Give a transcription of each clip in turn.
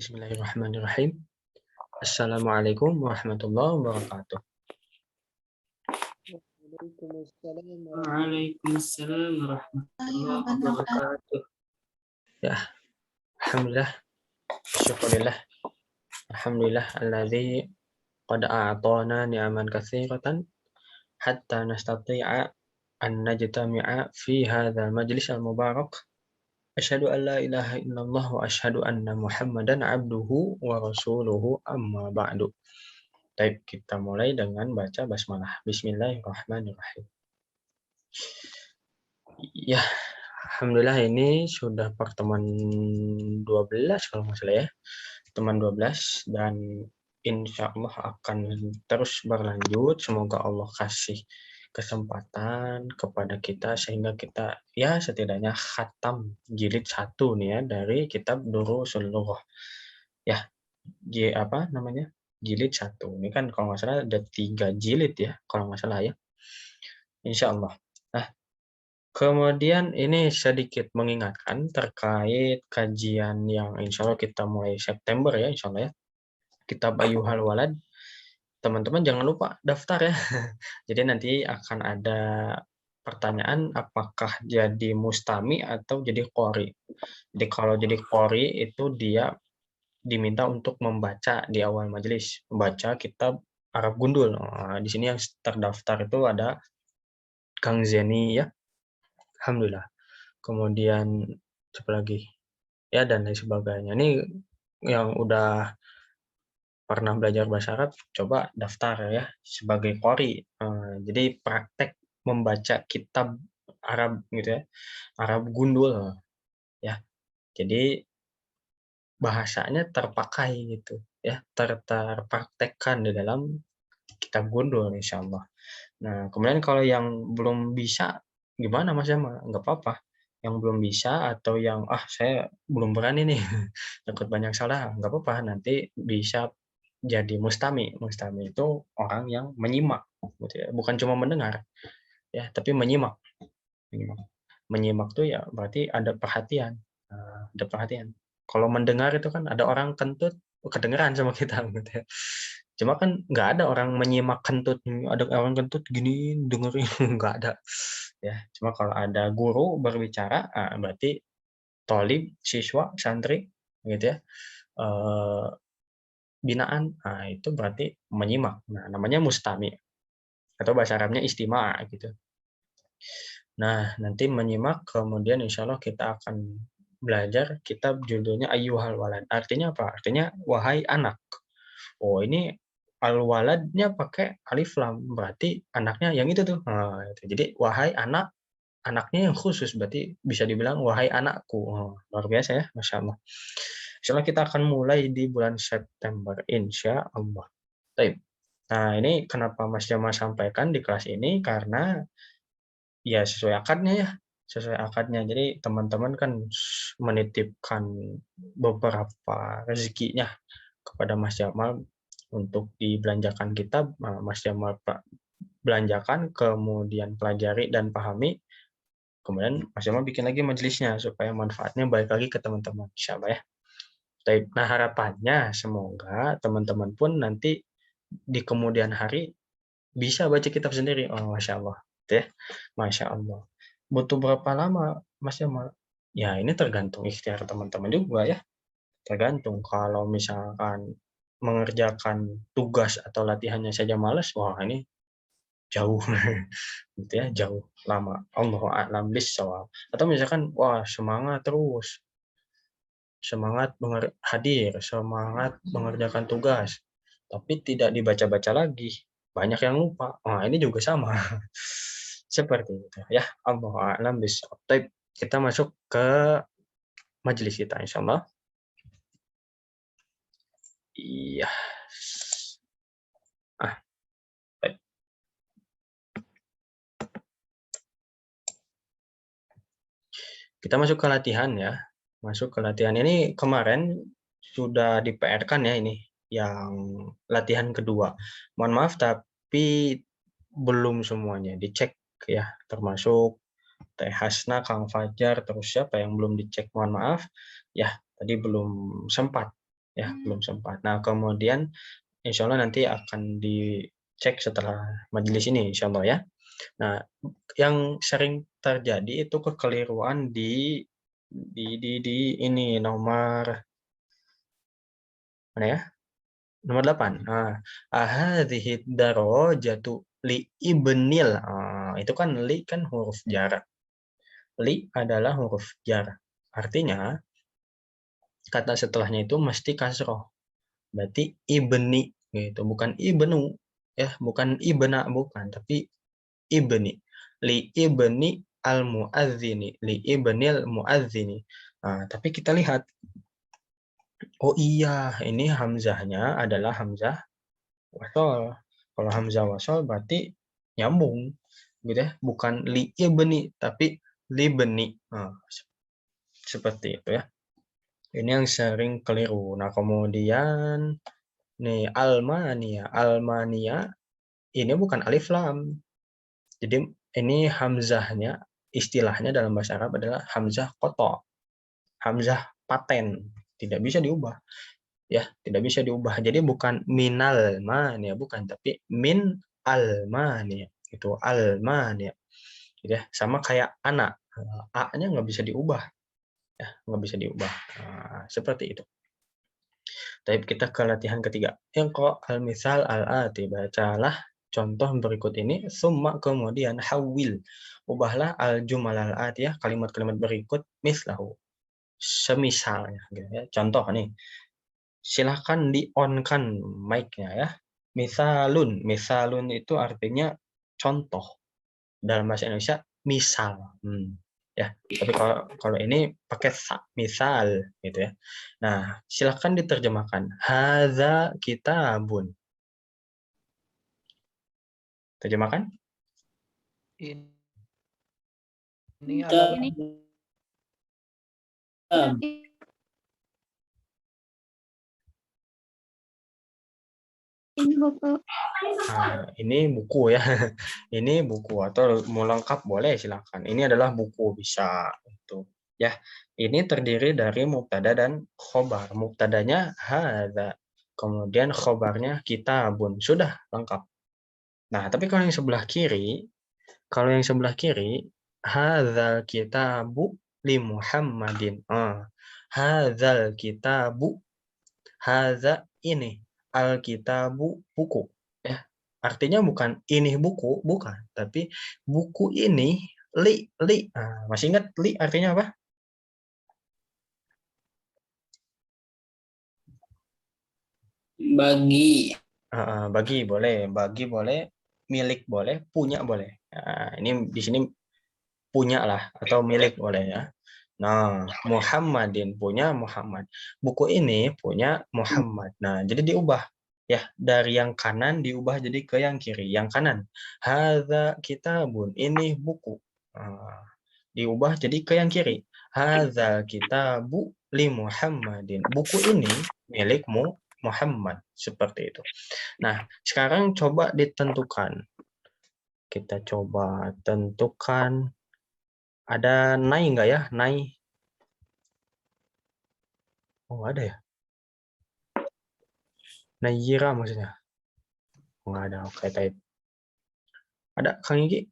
Bismillahirrahmanirrahim. Assalamualaikum warahmatullahi wabarakatuh. Waalaikumsalam warahmatullahi wabarakatuh. Ya, alhamdulillah, syukurillah, alhamdulillah alladzi qad a'tana ni'aman katsiratan hatta nastati'a an najtami'a fi hadzal majlis al-mubarak. Asyhadu an la ilaha illallah wa asyhadu anna Muhammadan abduhu wa rasuluhu amma ba'du. Baik, kita mulai dengan baca basmalah. Bismillahirrahmanirrahim. Ya, alhamdulillah ini sudah pertemuan 12 kalau nggak salah ya. Teman 12 dan insya Allah akan terus berlanjut. Semoga Allah kasih kesempatan kepada kita sehingga kita ya setidaknya khatam jilid 1 nih ya dari kitab Durusul Lughah. Ya, apa namanya? Jilid 1. Ini kan kalau nggak salah ada 3 jilid ya, kalau nggak salah ya. Insya Allah. Nah, kemudian ini sedikit mengingatkan terkait kajian yang insya Allah kita mulai September ya, insya Allah ya. Kitab Ayyuhal Walad. Teman-teman jangan lupa daftar ya. Jadi nanti akan ada pertanyaan apakah jadi mustami atau jadi qori. Jadi kalau jadi qori itu dia diminta untuk membaca di awal majelis, membaca kitab Arab Gundul. Nah, di sini yang terdaftar itu ada Kang Zeni ya. Alhamdulillah. Kemudian siapa lagi? Ya dan lain sebagainya. Ini yang udah pernah belajar bahasa Arab, coba daftar ya sebagai qori. Jadi praktek membaca kitab Arab gitu ya, Arab Gundul ya. Jadi bahasanya terpakai gitu ya, terpraktekkan di dalam kitab Gundul insya Allah. Nah, kemudian kalau yang belum bisa gimana Mas Jamal? Nggak apa-apa. Yang belum bisa atau yang saya belum berani nih takut banyak salah, nggak apa-apa. Nanti bisa jadi mustami. Mustami itu orang yang menyimak, gitu ya. Bukan cuma mendengar, ya, tapi menyimak. Menyimak. Menyimak tuh ya berarti ada perhatian, ada perhatian. Kalau mendengar itu kan ada orang kentut, kedengeran sama kita, gitu ya. Cuma kan nggak ada orang menyimak kentut, ada orang kentut gini dengerin, nggak ada. Ya, cuma kalau ada guru berbicara, berarti tolib, siswa, santri, gitu ya, binaan, itu berarti menyimak. Nah, namanya mustami atau bahasa Arabnya istima' gitu. Nah, nanti menyimak kemudian insya Allah kita akan belajar kitab judulnya Ayyuhal Walad. Artinya apa? Artinya wahai anak. Oh, ini al-waladnya pakai alif lam, berarti anaknya yang itu tuh. Nah, itu. Jadi wahai anak, anaknya yang khusus berarti bisa dibilang wahai anakku. Oh, luar biasa ya, Masya Allah. Insya Allah kita akan mulai di bulan September, insya Allah. Baik. Nah, ini kenapa Mas Jamal sampaikan di kelas ini, karena ya sesuai akadnya ya, sesuai akadnya. Jadi teman-teman kan menitipkan beberapa rezekinya kepada Mas Jamal untuk dibelanjakan kitab, Mas Jamal belanjakan, kemudian pelajari dan pahami, kemudian Mas Jamal bikin lagi majelisnya supaya manfaatnya balik lagi ke teman-teman, insyaallah ya. Baik, nah harapannya semoga teman-teman pun nanti di kemudian hari bisa baca kitab sendiri. Oh, Masya Allah. Ya, Masya Allah. Butuh berapa lama, Mas Jamal? Ya, ini tergantung ikhtiar teman-teman juga ya. Tergantung. Kalau misalkan mengerjakan tugas atau latihannya saja malas, wah ini jauh. Gitu ya, jauh lama. Allahu a'lam bishawab. Atau misalkan, wah semangat terus. Semangat hadir, semangat mengerjakan tugas, tapi tidak dibaca-baca lagi. Banyak yang lupa. Wah, ini juga sama. Seperti itu ya. Allahu a'lam bishawab. Baik, kita masuk ke majelis kita insyaallah. Iya. Baik. Kita masuk ke latihan ya. Masuk ke latihan ini kemarin sudah di-PR-kan ya ini yang latihan kedua. Mohon maaf tapi belum semuanya dicek ya, termasuk Teh Hasna, Kang Fajar, terus siapa yang belum dicek, mohon maaf ya, tadi belum sempat Ya, belum sempat. Nah, kemudian insya Allah nanti akan dicek setelah majelis ini, insya Allah ya. Nah, yang sering terjadi itu kekeliruan di ini nomor mana ya? Nomor 8. Nah, ahadhihi darajatu li ibnil. Itu kan li kan huruf jar. Li adalah huruf jar. Artinya kata setelahnya itu mesti kasroh. Berarti ibni gitu, bukan ibnu ya, bukan ibna bukan, tapi ibni. Li ibni al muadzini, li ibnil muadzini. Nah, tapi kita lihat, oh iya, ini hamzahnya adalah hamzah wasol. Kalau hamzah wasol berarti nyambung gitu ya, bukan li ibni tapi li beni. Nah, seperti itu ya. Ini yang sering keliru. Nah, kemudian nih Almania ini bukan alif lam. Jadi ini hamzahnya istilahnya dalam bahasa Arab adalah hamzah qata. Hamzah paten, tidak bisa diubah. Ya, tidak bisa diubah. Jadi bukan minal mania, bukan, tapi min almania. Itu almania. Gitu ya. Sama kayak anak. A-nya nggak bisa diubah. Ya, nggak bisa diubah. Nah, seperti itu. Tapi kita ke latihan ketiga. Iqra al-misal al-ati. Bacalah contoh berikut ini. Summa kemudian hawil. Ubahlah al-jumal al-ati ya. Kalimat-kalimat berikut mislahu. Semisalnya. Gitu ya. Contoh nih. Silahkan di-on-kan mic-nya ya. Misalun. Misalun itu artinya contoh. Dalam bahasa Indonesia, misal. Ya, tapi kalau ini pakai misal gitu ya. Nah, silakan diterjemahkan. Hadza kitabun. Terjemahkan? Ini adalah ini buku. Nah, ini buku ya. Ini buku atau mau lengkap boleh silakan. Ini adalah buku bisa itu. Ya, ini terdiri dari mubtada dan khobar. Mubtadanya hadza. Kemudian khobarnya kitabun. Sudah lengkap. Nah, tapi kalau yang sebelah kiri, hadzal kitabu li Muhammadin. Hadzal kitabu, hadza ini, al-kitabu buku. Ya, artinya bukan ini buku, bukan, tapi buku ini li. Masih ingat li artinya apa? Bagi. Bagi boleh, milik boleh, punya boleh. Nah, ini di sini punya lah atau milik boleh ya. Nah, Muhammadin punya Muhammad. Buku ini punya Muhammad. Nah, jadi diubah ya, dari yang kanan diubah jadi ke yang kiri. Yang kanan, hadza kitabun, ini buku. Nah, diubah jadi ke yang kiri. Hadza kitabu li Muhammadin. Buku ini milikmu Muhammad. Seperti itu. Nah, sekarang coba ditentukan. Kita coba tentukan. Ada nai nggak ya? Nai. Oh, ada ya? Nayira maksudnya. Oh, nggak ada. Oke, type. Ada, Kang Iki?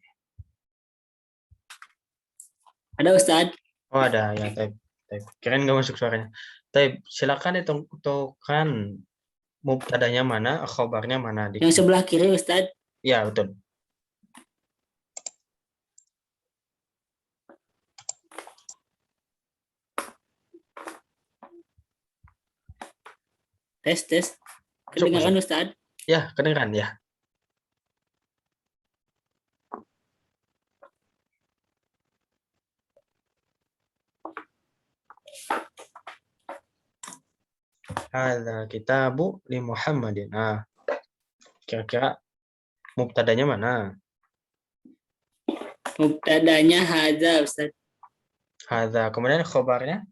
Ada Ustadz. Oh, ada. Ya, type. Kirain nggak masuk suaranya. Type. Silakan ditentukan mubtadanya mana, khobarnya mana. Yang sebelah kiri Ustadz. Ya, betul. Tes. Kedengaran Ustadz? Ya, kedengaran ya. Hadza kitabu li Muhammadin. Nah, kira-kira mubtadanya mana? Mubtadanya hadza Ustadz. Hadza. Kemudian khobarnya?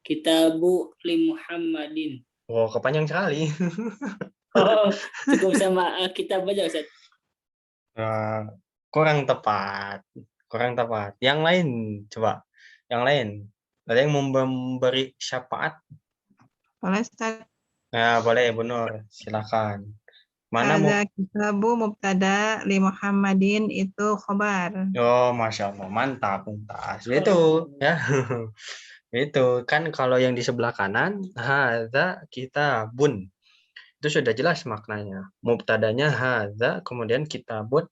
Kitabu li Muhammadin. Oh, kepanjang sekali. Oh, cukup sama kitab aja Ustadz. Kurang tepat. Yang lain, coba. Yang lain. Ada yang memberi syafaat? Boleh Ustaz. Nah, boleh, Bu Nur. Silakan. Mana mau? Hadza kitabu mubtada li Muhammadin itu khobar. Oh, Masya Allah. Mantap, tuntas. Itu, ya. Itu kan kalau yang di sebelah kanan, hadza kitabun. Itu sudah jelas maknanya. Mubtadanya hadza, kemudian kitabun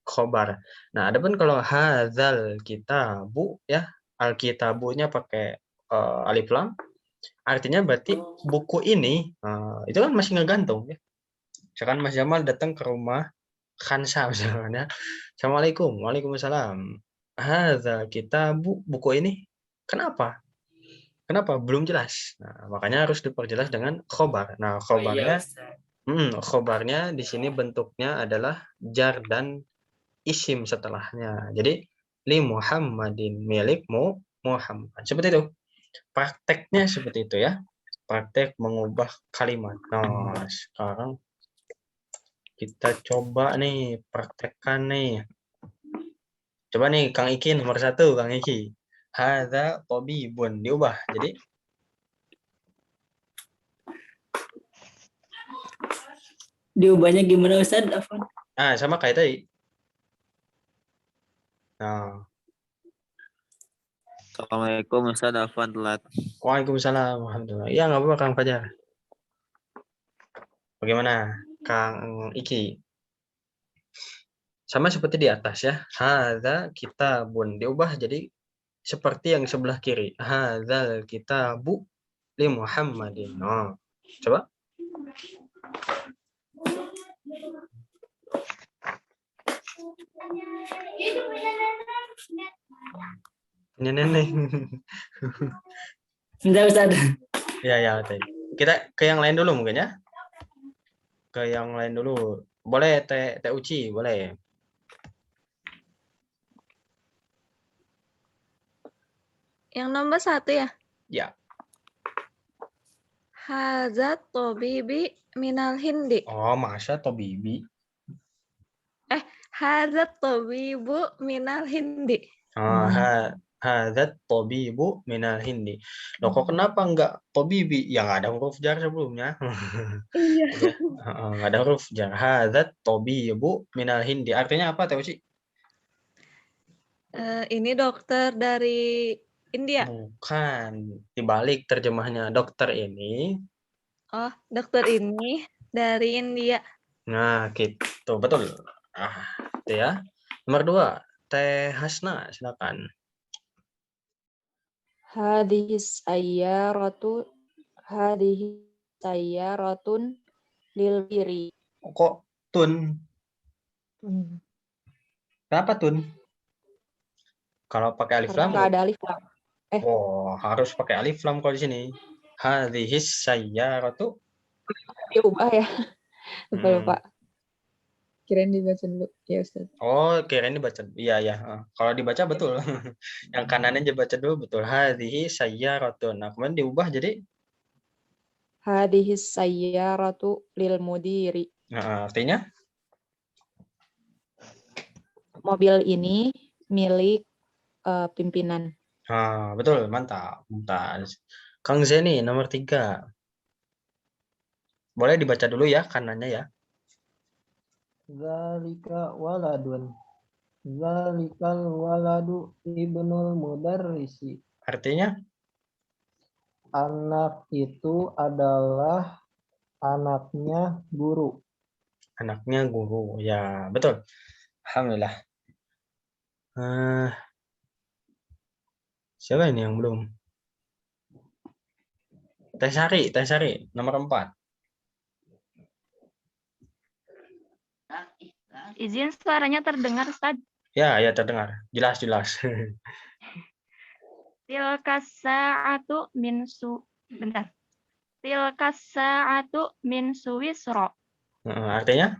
khobar. Nah, adapun kalau hadzal kitabu ya, alkitabunya pakai alif lam, artinya berarti buku ini itu kan masih ngegantung ya. Misalkan Mas Jamal datang ke rumah Khansa misalnya. Assalamualaikum, waalaikumsalam. Hadza kitabu, buku ini. Kenapa? Kenapa? Belum jelas. Nah, makanya harus diperjelas dengan khobar. Nah, Oh iya, khobarnya, Ustaz. khobarnya di sini bentuknya adalah jar dan isim setelahnya. Jadi li Muhammadin, milikmu Muhammad. Seperti itu. Prakteknya seperti itu ya. Praktek mengubah kalimat. Nah, sekarang kita coba nih praktekkan nih. Coba nih Kang Iki nomor 1, Kang Iki. Hadza tabibun, diubah. Jadi Diubahnya gimana Ustaz? Afwan. sama kayak tadi. Nah, Assalamualaikum Ustaz, Afwan telat. waalaikumsalam warahmatullahi. Ya nggak apa-apa Kang Fajar. Bagaimana Kang Iki? Sama seperti di atas ya. Hadza kitabun, diubah jadi seperti yang sebelah kiri. Hadzal kitabu li Muhammadin. Oh, coba. Nenek. Bentar Ustaz. Ya, tadi. Kita ke yang lain dulu mungkin ya. Ke yang lain dulu. Boleh Teh Uci, boleh. Yang nomor 1 ya? Ya. Hazat tobibi minal hindi. Oh, masa Tobibi. Hazat tobibu minal hindi. Oh, hadzat tabibu minal hindi. Loh, kok kenapa enggak Tobibi? Ya nggak ada huruf jar sebelumnya. Iya. Ya, nggak ada huruf jar. Hadzat tabibu minal hindi. Artinya apa, Teh Uci? Ini dokter dari India. Bukan. Dibalik terjemahnya dokter ini. Oh, dokter ini dari India. Nah, gitu. Betul. Itu ya. Nomor 2, Teh Hasna, silakan. Hadhihi sayyaratun lil biri. Kok tun? Kenapa tun? Kalau pakai alif Karena lam, nggak ada alif lam. oh, harus pakai alif lam kalau di sini. Hadhis sayyaratu. Diubah ya. Lupa. Kirain dibaca dulu. Ya Ustaz. Oh, kirain dibaca. Iya. Kalau dibaca betul. Yang kanannya dibaca dulu betul. Hadhihi sayyaratun. Nah, kemudian diubah jadi Hadhihi sayyaratu lil mudiri. nah, artinya Mobil ini milik pimpinan. betul, mantap. Kang Zeni nomor 3. Boleh dibaca dulu ya kanannya ya. Zalika waladun. Zalikal waladu ibnul mudarrisi. Artinya Anak itu adalah anaknya guru. anaknya guru. Ya, betul. Alhamdulillah. Siapa ini yang belum? Teh Sari nomor 4. Izin suaranya terdengar, Ustaz. Ya, terdengar. Jelas. Tilkas sa'atu min suwisro. Artinya?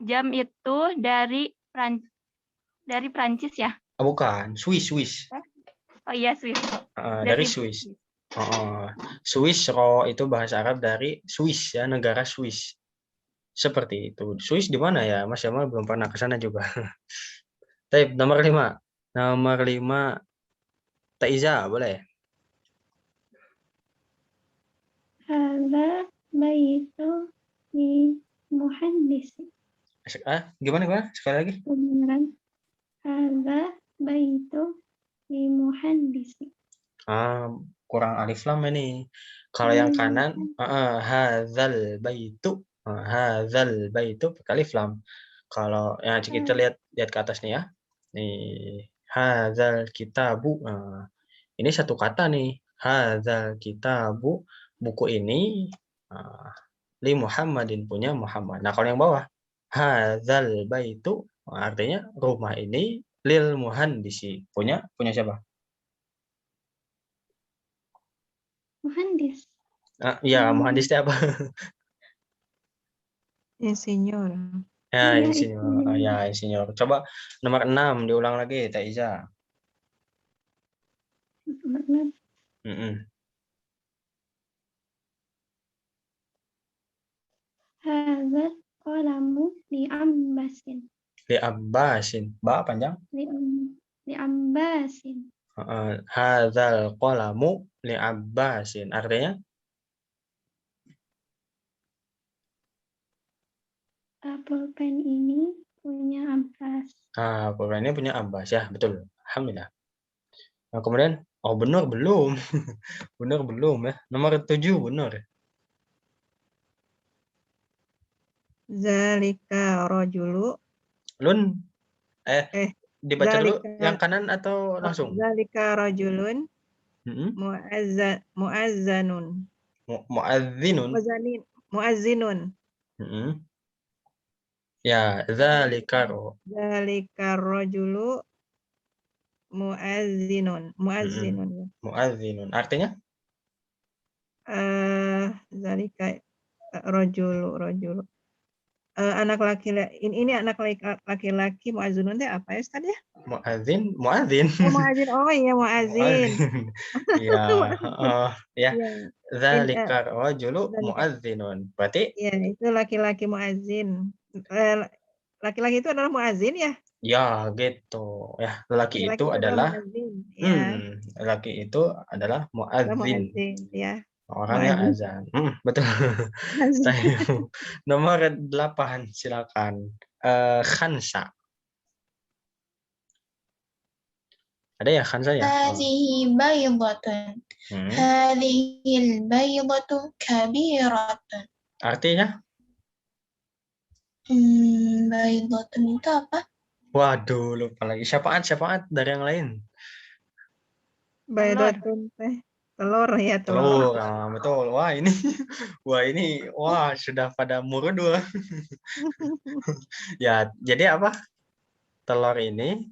Jam itu dari Prancis ya? Bukan, Swiss. Oh iya, Swiss. Dari Swiss. Swiss ro itu bahasa Arab dari Swiss ya, negara Swiss. Seperti itu. Swiss di mana ya? Mas Jamal belum pernah ke sana juga. Baik, nomor 5. Nomor 5, Taiza, boleh? Hadza baitu li muhandisi. Gimana? Sekali lagi. Kebenaran. Hadza baitu li muhandisi. Kurang alif lam ini. Kalau yang kanan, hadzal baitu. Hadzal baitu pakai alif lam. Kalau yang kita lihat ke atas nih ya. Nih, hadzal kitabu. Ini satu kata nih. Hadzal kitabu, buku ini li Muhammadin, punya Muhammad. Nah, kalau yang bawah, hadzal baitu, artinya rumah ini lil muhandisi, punya siapa? Muhandis. Ya, muhandis itu apa? Insinyur. Ya, Iya, insinyur. insinyur. Ya, insinyur. Coba nomor 6 diulang lagi, Teh Iza. Hadza qalamu li ambasin. Li Abbasin. Ba panjang? Li ambasin. Hadzal qalamu li Abbasin. Artinya? Pulpen ini punya Abbas. Pulpen ini punya Abbas, ya, betul. Alhamdulillah. Nah, kemudian, benar belum. Benar belum ya. Nomor 7 benar. Zalika rajulu. Lun, dibaca dulu zalika, yang kanan atau langsung? Zalika rajulun muazzanun. Muazzinun. Muazzinun. Ya, zalika rajulu muazzinun. Muazzinun. Artinya? Zalika rajulu. Anak laki-laki ini anak laki-laki muazzinun itu apa ya Ustaz ya? Muazzin. Muazzin. Oh iya muazzin. Ya, ya. Ya. Zalika rajulu muazzinun. Berarti? Ya, itu laki-laki muazzin. Laki-laki itu adalah muazzin ya? Ya, gitu. Ya, laki itu adalah muazzin. Ya. Laki itu adalah muazzin. Ya. Orangnya azan. Betul. Nomor 8, silakan. Khansa. Ada ya Khansa ya? Hadhihi baydatun. Hadhil baydatu kabiratun. Artinya? Baydatun itu apa? Waduh, lupa lagi. Syafaat dari yang lain. Baydatun teh. Telur ya, telur. Betul. Wah, ini sudah pada murudul. Ya, jadi apa? Telur ini?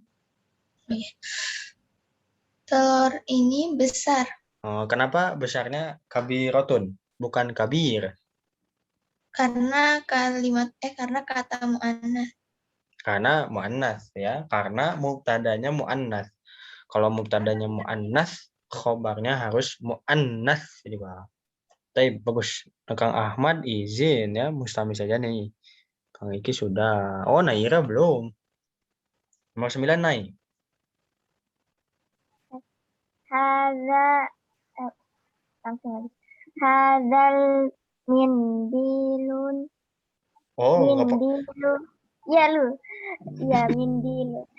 Telur ini besar. Kenapa besarnya kabirotun, bukan kabir? Karena kata mu'annas. Karena mu'annas ya, karena mubtadanya mu'annas. Kalau mubtadanya mu'annas, khobarnya harus mu'annas. Jadi Baik, bagus. Kang Ahmad izin ya, mustami saja nih. Kang Iki sudah. Naira belum. Nomor 9 naik. Langsung lagi. Hadzal mindilun. Mindilu. Ya lu. Ya mindilu.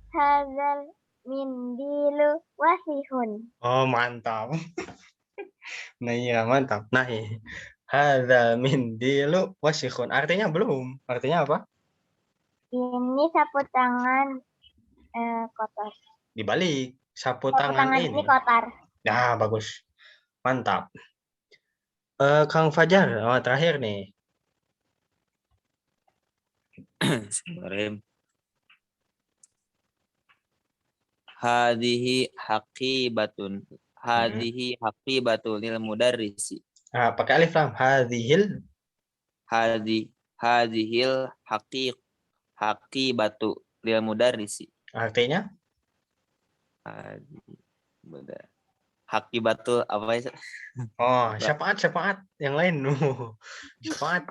Hadzal mindilu wasihun. Mantap. Nah iya, mantap. Nah, hadza mindilu wasihun. Artinya belum. Artinya apa? Ini sapu tangan kotor. Dibalik. Sapu tangan ini kotor. Nah, bagus. Mantap. Kang Fajar, terakhir nih. Hadhihi haqibatun. Hadhihi haqibatun lil mudarrisi. Pakai alif lam. Hadhil. Hadhil haqibatu lil mudarrisi. Artinya? Haqibatu apa ya? Syafaat yang lain. Syafaat.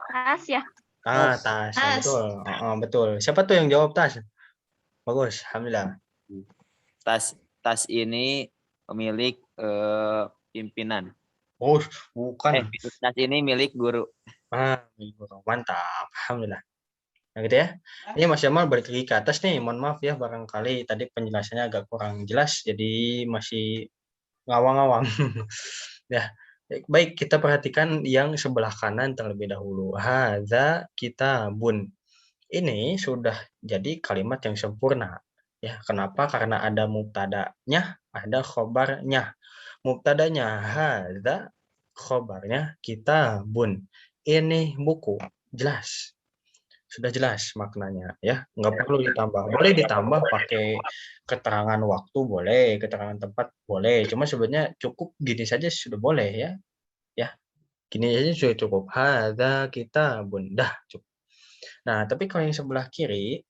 Khas ya. Tas. Tas. Betul. Betul. Siapa tuh yang jawab tas? Bagus, alhamdulillah. Tas ini milik pimpinan. Oh, bukan. Tas ini milik guru. Mantap, alhamdulillah. Nah, gitu ya. Ini Mas Jamal balik lagi ke atas nih. Mohon maaf ya, barangkali tadi penjelasannya agak kurang jelas, jadi masih ngawang-ngawang. Ya, baik, kita perhatikan yang sebelah kanan terlebih dahulu. Hadza kitabun. Ini sudah jadi kalimat yang sempurna. Ya, kenapa? Karena ada mubtadanya, ada khobarnya. Mubtadanya hadza, khobarnya kitabun. Ini buku. Jelas. Sudah jelas maknanya ya, nggak perlu ditambah. Boleh ditambah pakai keterangan waktu, boleh, keterangan tempat, boleh. Cuma sebenarnya cukup gini saja sudah boleh ya. Ya, gini saja sudah cukup. Hadza kitabun, dah cukup. Nah, tapi kalau yang sebelah kiri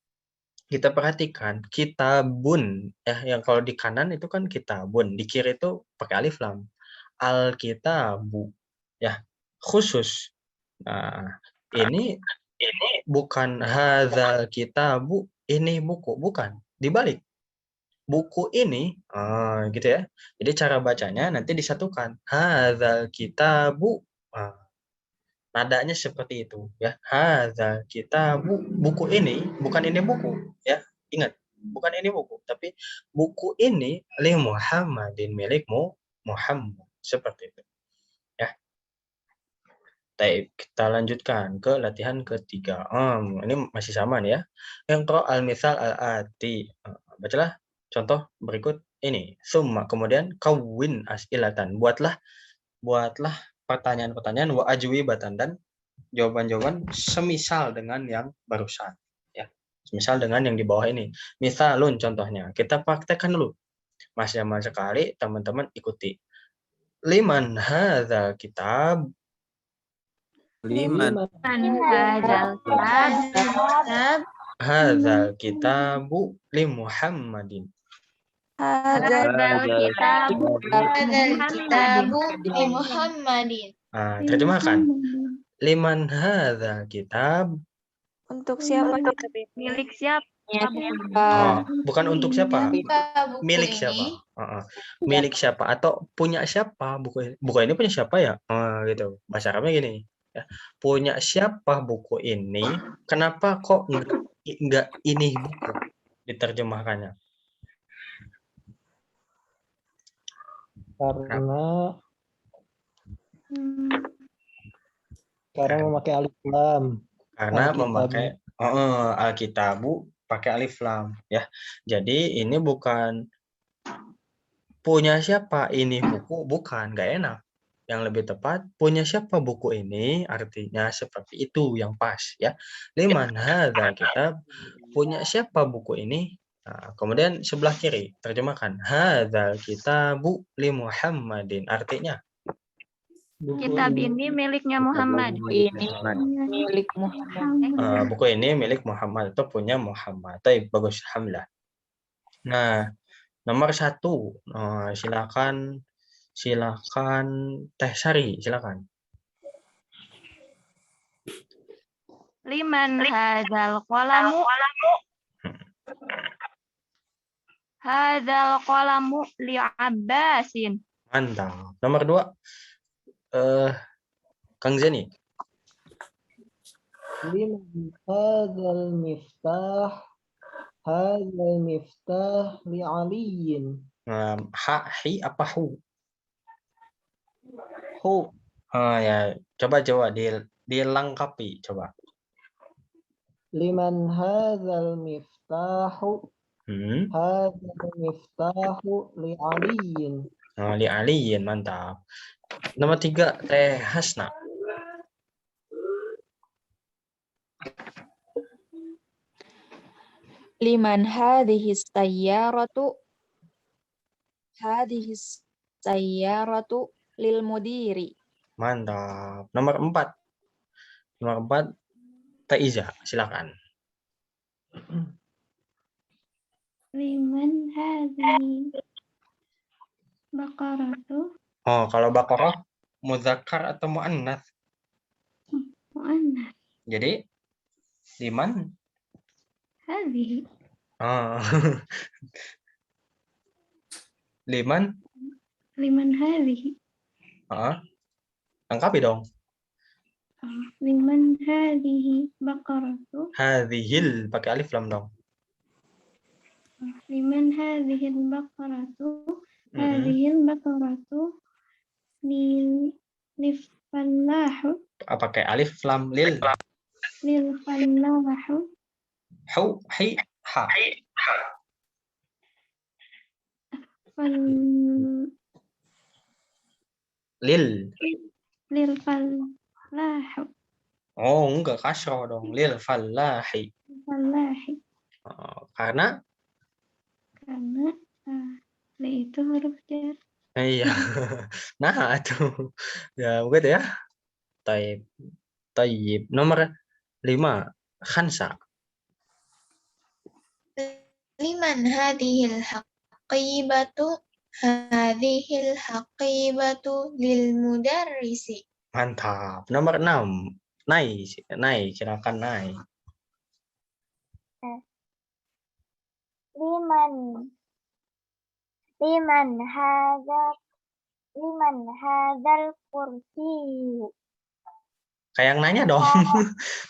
kita perhatikan kitabun ya, yang kalau di kanan itu kan kitabun, di kiri itu pakai alif lam. Al-kitabu ya, khusus. Nah, ini bukan hadzal kitabu, ini buku, bukan. Dibalik. Buku ini, gitu ya. Jadi cara bacanya nanti disatukan. Hadzal kitabu. Nadanya seperti itu ya. Hadzal kitabu, buku ini, bukan ini buku ya. Ingat, bukan ini buku, tapi buku ini li Muhammadin, milikmu Muhammad. Seperti itu. Baik, kita lanjutkan ke latihan ketiga. Ini masih sama nih ya. Yang al-misal al-ati. Bacalah contoh berikut ini. Summa, kemudian kawin as'ilatan. Buatlah pertanyaan-pertanyaan wa ajwibatan, dan jawaban-jawaban semisal dengan yang barusan. Ya, semisal dengan yang di bawah ini. Misalun contohnya. Kita praktekkan dulu. Mas Jamal sekali, teman-teman ikuti. Liman hadza kitab. Hadzal kitabu li Muhammadin. Hadzal kitabu li Muhammadin. Terjemahkan. Liman hadzal kitab. Untuk siapa kitab ini? Milik siapa? Bukan untuk siapa. Milik siapa? Milik siapa atau punya siapa buku ini punya siapa ya? Gitu. Bahasa Arabnya gini. Ya. Punya siapa buku ini? Kenapa kok enggak ini buku diterjemahkannya? Karena memakai alif lam. Karena memakai Alkitabu pakai alif lam ya. Jadi ini bukan punya siapa ini buku, bukan, nggak enak. Yang lebih tepat, punya siapa buku ini, artinya seperti itu yang pas ya. Liman hadzal kitab, punya siapa buku ini. Nah, kemudian sebelah kiri terjemahkan hadzal kitabu li Muhammadin, artinya kitab ini miliknya Muhammad. Milik Muhammad. Buku ini milik Muhammad atau punya Muhammad. Bagus, alhamdulillah. Nah, nomor 1, silakan Teh Sari, silakan. Liman hadzal qalamu. Hadzal qalamu li Abbasin. Mantap. Nomor 2, Kang Zeni. Liman hadzal miftah. Hadzal miftah li Aliyin. Hi apa hu? Hu. Ya, coba dilengkapi coba. Liman hadzal miftahu. Hadzal miftahu li Aliyin. Li Aliyin, mantap. Nomor 3, Teh Hasna. Liman hadhis sayyaratu. Hadhis sayyaratu lil mudiri. Mantap. Nomor 4. Nomor 4, Teh Iza, silakan. Liman hadhi Baqaratu. Kalau Baqarah muzakkar atau muannats? Muannats. Jadi Liman. هذه Ah. Liman. لمن هذه Lengkapi dong. لمن هذه بقرة Hadhil pakai alif lam dong. لمن هذه البقرة Mm-mm. هذه البقرة للفلاح Pakai alif lam lil. للفلاح Hu hi ha. فل- Lil. للفلاح Oh, enggak kasroh dong. Lil fallahi. الفلاح Karena karena itu huruf jar. iya. Nah, tuh. Ya, begitu ya. Taib. Taib. Nomor 5. Khansa. Liman hadhil haqibatu hadhil haqibatu lil mudarrisi. Mantap. Nomor 6. Nai. Nai. Silakan Nai. liman hadzal kursi. Kayak yang nanya dong.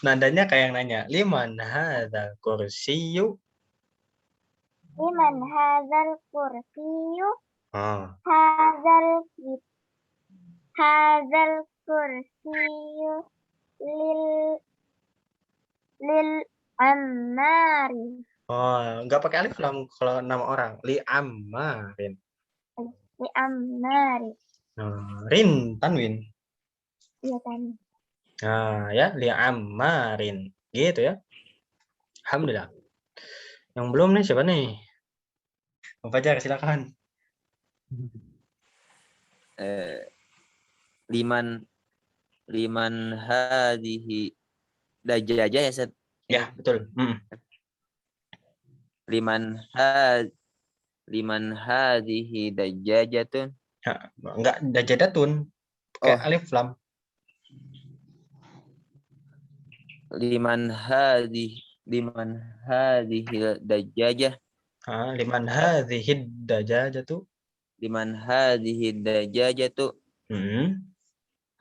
Nadanya kayak yang nanya. Liman hadzal kursiyyu. Liman hadzal kursiyu hadzal kursiyu lil ammari. Oh, nggak pakai alif lam kalau nama orang. Li ammarin. Li ammari. Rin tanwin. Iya kan. Nah, ya, li ammarin. Gitu ya. Alhamdulillah. Yang belum nih siapa nih? Bang Fajar, silakan. Liman hadhihi dajaja ya, Set? Ya, betul. Liman hadhihi dajajatun. Ya, enggak dajadatun. Pakai alif lam. Liman hadhihi dajajah. Liman hadhihi dajajatu. Liman hadhihi dajajatu.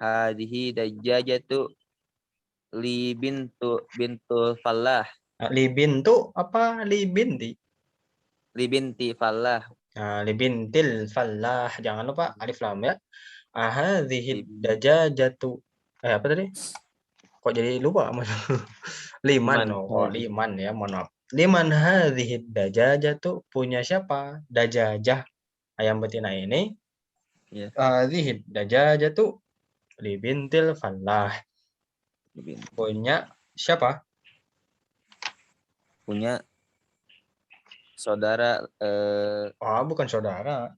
Hadhihi dajajatu li bintu Fallah. Li bintu apa li binti? Li binti Fallah. Li bintil Fallah. Jangan lupa alif lam ya. Hadhihi dajajatu. Apa tadi? Kok jadi lupa? Liman. Liman ya, mohon maaf. Liman hadhihi dajajatu, punya siapa? Dajajah. Ayam betina ini. Hadhihi dajajatu li bintil Fallah. Punya siapa? Punya saudara. Bukan saudara.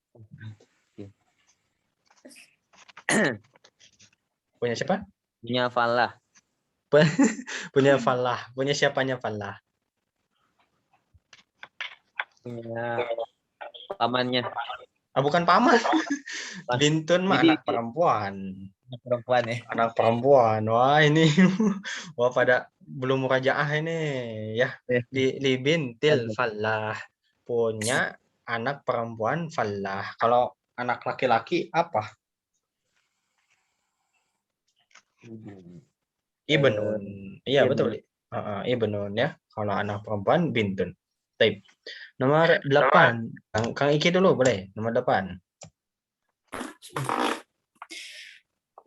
Punya siapa? Punya Fallah. Punya Fallah. Punya siapanya Fallah? Punya pamannya. Bukan paman. Bintun mah anak perempuan. Anak perempuan ya. Anak perempuan. Wah, ini wah pada belum murajaah ini ya. Li bintil Fallah. Punya anak perempuan Fallah. Kalau anak laki-laki apa? Ibnun. Iya, betul. Ibnun ya. Kalau anak perempuan bintun. Taib. Nomor 8. Kang Iki dulu boleh. Nomor 8.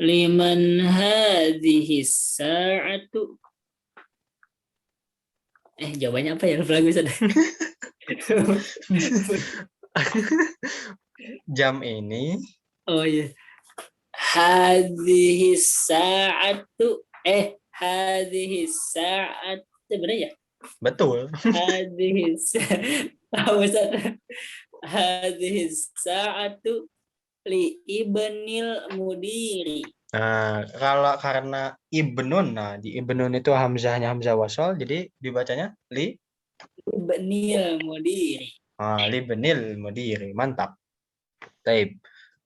Liman hadhihi sa'atu. Jawabannya apa ya? Lupa lagi. Jam ini. Oh iya. Hadhihi sa'atu. Hadhihi sa'atu. Benar ya? Betul. Hadhihi sa'atu li ibnil mudiri. Nah, kalau karena ibnun, di ibnun itu hamzahnya hamzah wasal, jadi dibacanya li ibnil mudiri. Li ibnil mudiri. Mantap. Taib.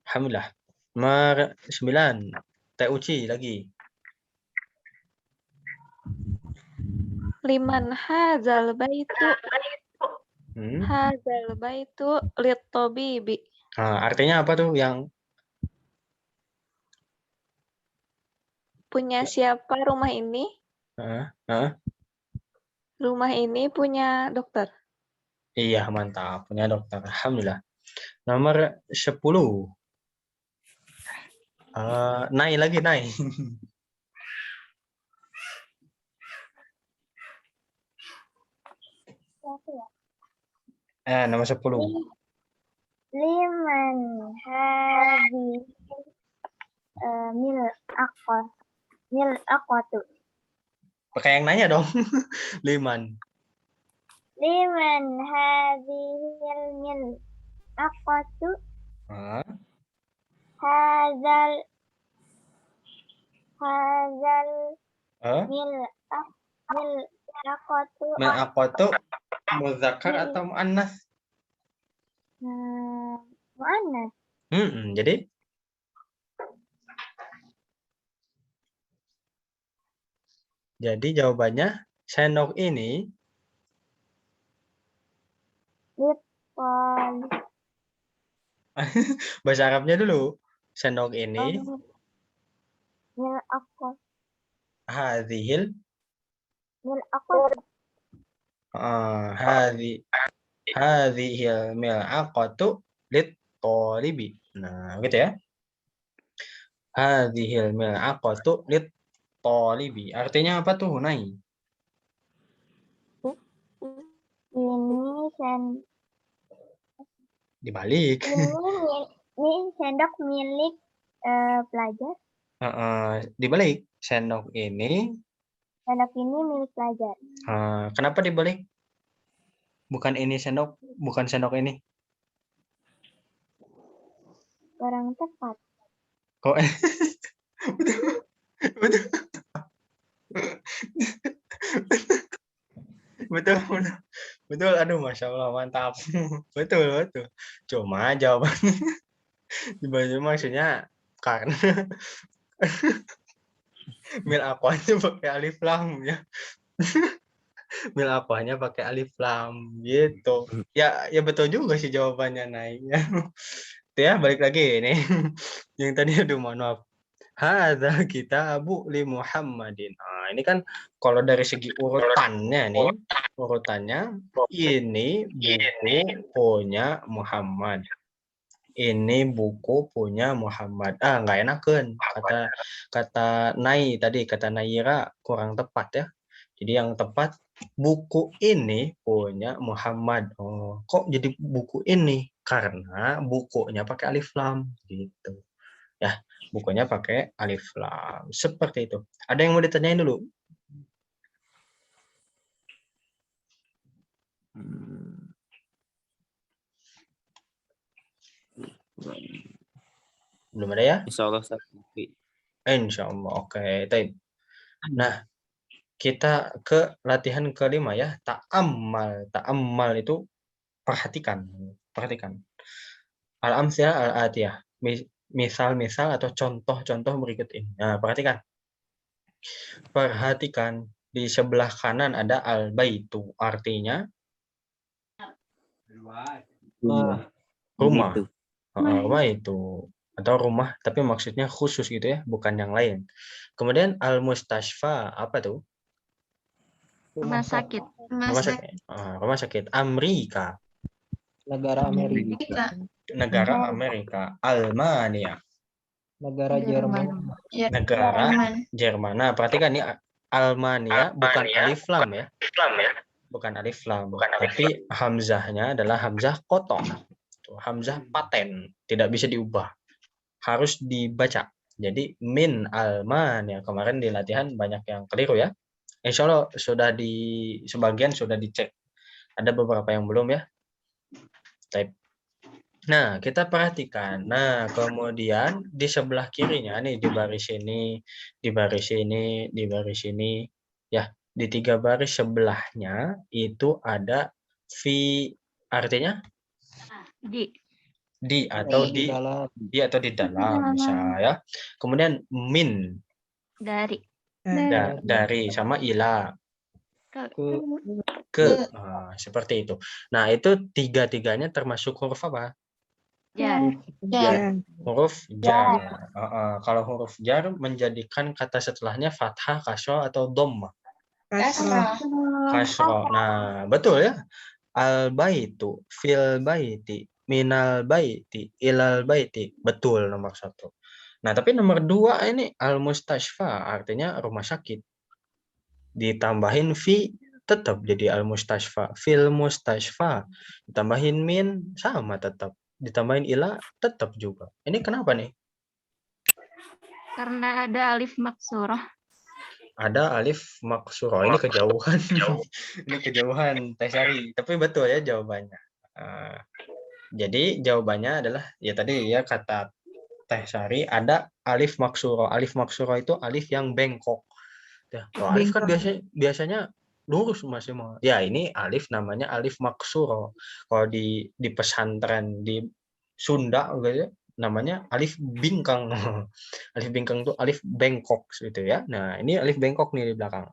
Alhamdulillah. Nomor 9. Teh Uci lagi. Liman hadzal baitu. Hadzal baitu lit-tabibi. Nah, artinya apa tuh yang Punya siapa rumah ini? Rumah ini punya dokter. Iya, mantap. Punya dokter. Alhamdulillah. Nomor 10. Naik lagi, naik. Nomor 10. Liman hadhihi mil'aqatu. Pakai yang nanya dong. Liman. Liman hadhil mil'aqatu. Hadzal mil'aqatu. Mil'aqatu muzakkar atau muannas? Muannas. Jadi jawabannya sendok ini bahasa Arabnya dulu. Sendok ini hadhil hadhil mil'aqatu lit-talibi. Nah, gitu ya. Hadhil mil'aqatu lit-talibi. Artinya apa tuh, Nay? Ini Dibalik. Ini sendok milik pelajar. Dibalik. Sendok ini milik pelajar. Kenapa dibalik? Bukan ini sendok, bukan sendok ini. Kurang tepat. Kok betul. Aduh, Masya Allah, mantap. betul. Cuma jawabannya maksudnya karena mil aquanya pakai alif lam ya. Mil aquanya pakai alif lam gitu. Ya betul juga sih jawabannya, naiknya. Itu ya, balik lagi ini. Yang tadi, aduh, mohon maaf. Hadza kitabu li Muhammadin. Nah, ini kan kalau dari segi urutannya nih, ini buku punya Muhammad. Ini buku punya Muhammad. Nggak enakan. Kata Nai tadi, kata Naira kurang tepat ya. Jadi yang tepat, buku ini punya Muhammad. Oh, kok jadi buku ini? Karena bukunya pakai alif lam gitu. Ya, bukunya pakai alif lam. Seperti itu. Ada yang mau ditanyain dulu? Belum ada ya? Insya Allah. Insya Allah. Oke. Nah, kita ke latihan kelima ya. Ta'ammal. Ta'ammal itu perhatikan. Al-amthiyah al-atiyah. Misal-misal atau contoh-contoh berikut ini. Nah, perhatikan di sebelah kanan ada al-baitu, artinya rumah. Rumah itu, atau rumah tapi maksudnya khusus gitu ya, bukan yang lain. Kemudian al-mustashfa, apa tuh? Rumah sakit. Rumah sakit. Amerika. Negara Amerika. Negara Amerika. Almania. Negara Jerman. Negara Jerman. Nah, perhatikan nih, Almania bukan alif lam ya. Bukan alif lam, tapi hamzahnya adalah hamzah qat'a. Hamzah paten, tidak bisa diubah. Harus dibaca. Jadi min Almania. Kemarin di latihan banyak yang keliru ya. Insya Allah sebagian sudah dicek. Ada beberapa yang belum ya. Nah, kita perhatikan. Nah, kemudian di sebelah kirinya nih, di baris ini, di baris ini, di baris ini, ya, di 3 baris sebelahnya itu ada fi, artinya di atau di dalam bisa ya. Kemudian min, dari sama ila. Ke. Nah, seperti itu. Nah, itu tiga-tiganya termasuk huruf apa? Jar. Ya. Huruf jar. Kalau huruf jar menjadikan kata setelahnya fathah, kasroh, atau dhammah. Kasroh. Kasroh. Nah, betul ya. Al-baitu, fil baiti, minal baiti, ilal baiti. Betul nomor 1. Nah, tapi nomor 2 ini al-mustashfa, artinya rumah sakit. Ditambahin fi, tetap jadi al-mustashfa. Fil mustashfa. Ditambahin min, sama tetap. Ditambahin ila, tetap juga. Ini kenapa nih? Karena ada alif maksurah. Ada alif maksurah. Ini kejauhan. Ini kejauhan Tesari. Tapi betul ya jawabannya. Jadi jawabannya adalah ya tadi ya kata Tesari ada alif maksurah. Alif maksurah itu alif yang bengkok. Ya, kalau alif kan biasanya lurus Mas semua. Ya, ini alif namanya alif maksurah. Kalau di pesantren di Sunda gitu namanya alif bingkang. Alif bingkang itu alif bengkok gitu ya. Nah, ini alif bengkok nih di belakang.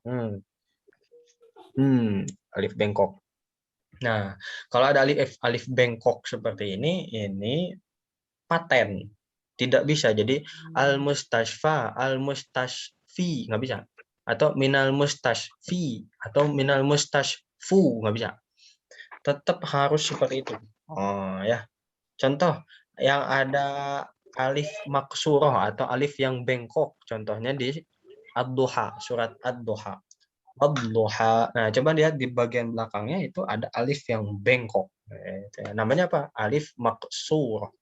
Alif bengkok. Nah, kalau ada alif bengkok seperti ini paten. Tidak bisa. Jadi al-mustashfa, al-mustashfi nggak bisa. Atau minal mustashfi atau minal mustashfu nggak bisa. Tetap harus seperti itu. Ya. Contoh yang ada alif maksurah atau alif yang bengkok, contohnya di Ad-Duha, surat Ad-Duha. Ad-Duha. Nah, coba lihat di bagian belakangnya itu ada alif yang bengkok. Namanya apa? Alif maksur.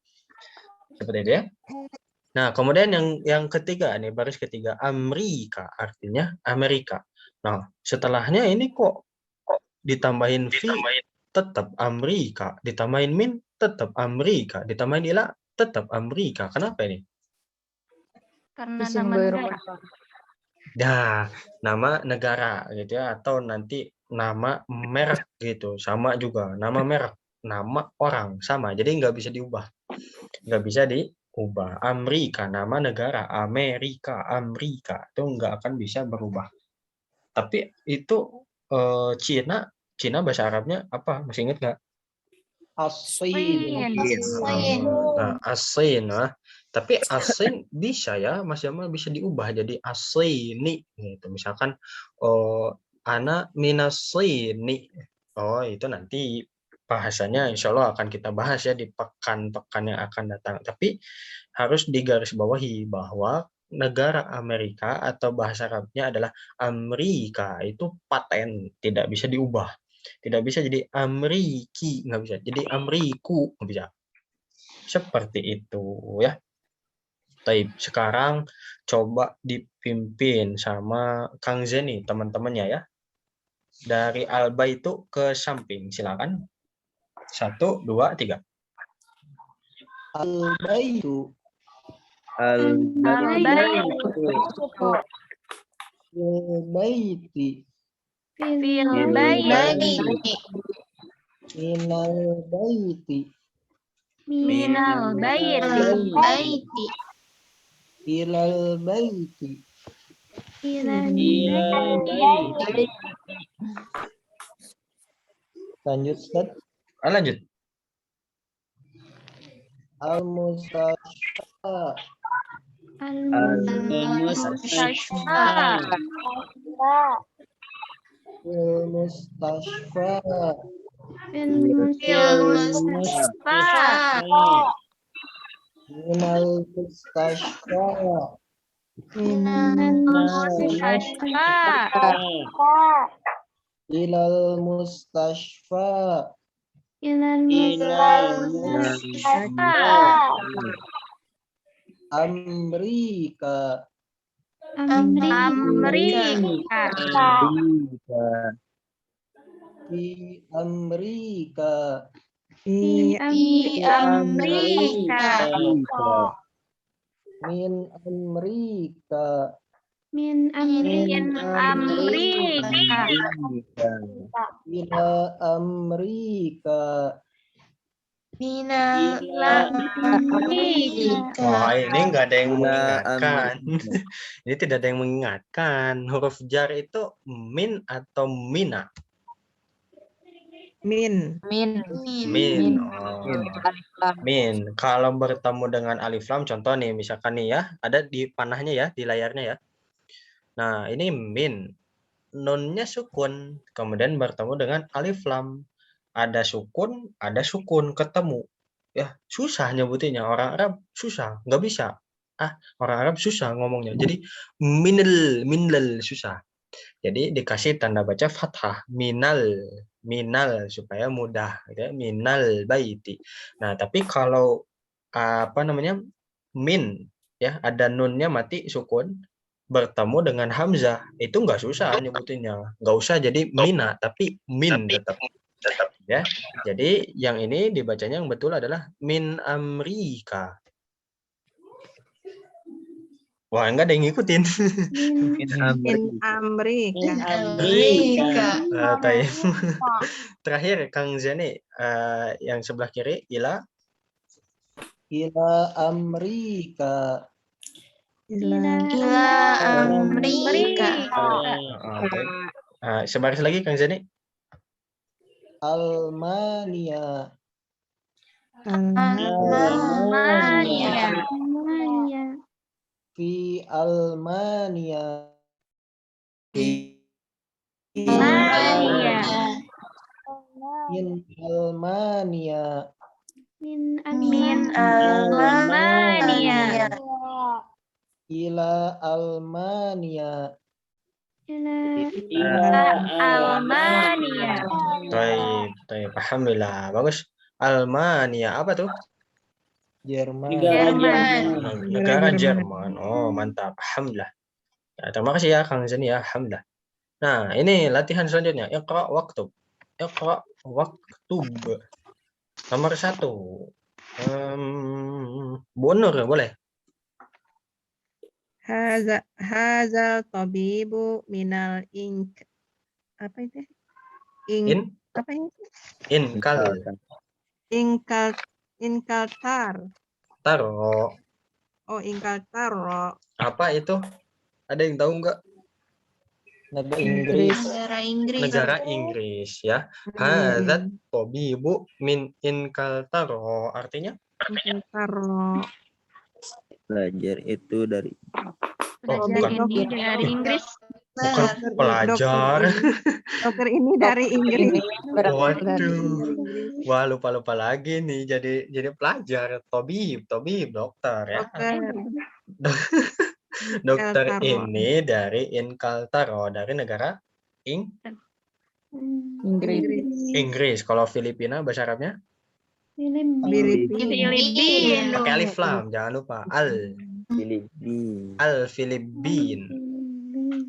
Seperti itu ya. Nah, kemudian yang ketiga nih, baris ketiga, Amerika, artinya Amerika. Nah, setelahnya ini kok ditambahin fi, tetap Amerika, ditambahin min, tetap Amerika, ditambahin ila, tetap Amerika. Kenapa ini? Karena nama negara. Nah, nama negara gitu ya, atau nanti nama merek gitu, sama juga. Nama merek, nama orang sama, jadi nggak bisa diubah. Nggak bisa diubah. Amerika, nama negara, Amerika, Amerika, itu nggak akan bisa berubah. Tapi itu Cina bahasa Arabnya apa? Masih ingat nggak? Asin. Nah, asin. Tapi asin bisa ya, Mas Jamal bisa diubah jadi asini. Gitu. Misalkan, ana minasini. Itu nanti bahasanya insya Allah akan kita bahas ya di pekan-pekan yang akan datang. Tapi harus digarisbawahi bahwa negara Amerika atau bahasa Arabnya adalah Amerika, itu paten, tidak bisa diubah. Tidak bisa jadi Ameriki, nggak bisa. Jadi Ameriku, nggak bisa. Seperti itu ya. Baik, sekarang coba dipimpin sama Kang Zeni, teman-temannya ya. Dari Alba itu ke samping, silakan. 1, 2, 3. Al-baitu. Al-baiti. Fil baiti. Minal baiti. Minal baiti. Ilal baiti. Lanjut, Ustaz. Lanjut. Al-mustashfa. Al-mustashfa. Al-mustashfa. Al-mustashfa. Minal mustashfa. Al-mustashfa. Ilal mustashfa. Amerika. Di Amerika. Di Amerika. Min Amerika. Min Amerika. Ila Amerika. Minal Ila Amerika. Wah, ini nggak ada yang Ila mengingatkan. Amerika. Ini tidak ada yang mengingatkan. Huruf jar itu min atau mina? Min. Min. Min. Oh, min. Kalau bertemu dengan alif lam, contoh nih, misalkan nih ya, ada di panahnya ya, di layarnya ya. Nah, ini min. Nunnya sukun, kemudian bertemu dengan alif lam. Ada sukun, ketemu. Ya, susah nyebutinnya. Orang Arab susah, nggak bisa. Orang Arab susah ngomongnya. Jadi minal susah. Jadi dikasih tanda baca fathah, minal supaya mudah, gitu ya. Minal baiti. Nah, tapi kalau apa namanya min, ya ada nunnya mati sukun, bertemu dengan hamzah, itu nggak susah nyebutinnya, nggak usah jadi mina, tapi min tetap. Ya, jadi yang ini dibacanya yang betul adalah min Amerika. Wah, enggak ada yang ngikutin. Min Amerika. Amerika. Taib. Terakhir Kang Zeni, yang sebelah kiri ila Amerika. Ila Amerika. Sebaris lagi Kang Zeni. Almania. Almania. Fi Almania. Almania. In Almania. Min Min Almania. Ila Almania. Almania. Taib. Alhamdulillah. Bagus. Almania apa tuh? Jerman. Negara Jerman. Oh, mantap. Alhamdulillah. Ya, terima kasih ya Kang Zeni ya. Alhamdulillah. Nah, ini latihan selanjutnya. Iqra waktub. Iqra waktub. Nomor 1. Bu Nur, boleh? Hazal tabibu minal ink. Apa itu? In? Apa ini? Inkal. Inkaltar. Taro. Oh, inkaltaro. Apa itu? Ada yang tahu nggak? Negara Inggris. Negara Inggris ya. Hadzat tabibu min Inkaltaro. Artinya? Inkaltaro. Belajar itu dari Belajar ini dari Inggris. Bukan pelajar. Dokter ini dari Inggris. Waduh. Wah, lupa lagi nih jadi pelajar. Tabib, dokter ya. Dokter ini dari Inkaltaro, dari negara Inggris. Kalau Filipina bahasa Arabnya? Filipina. Pakai alif lam, jangan lupa. Filipin.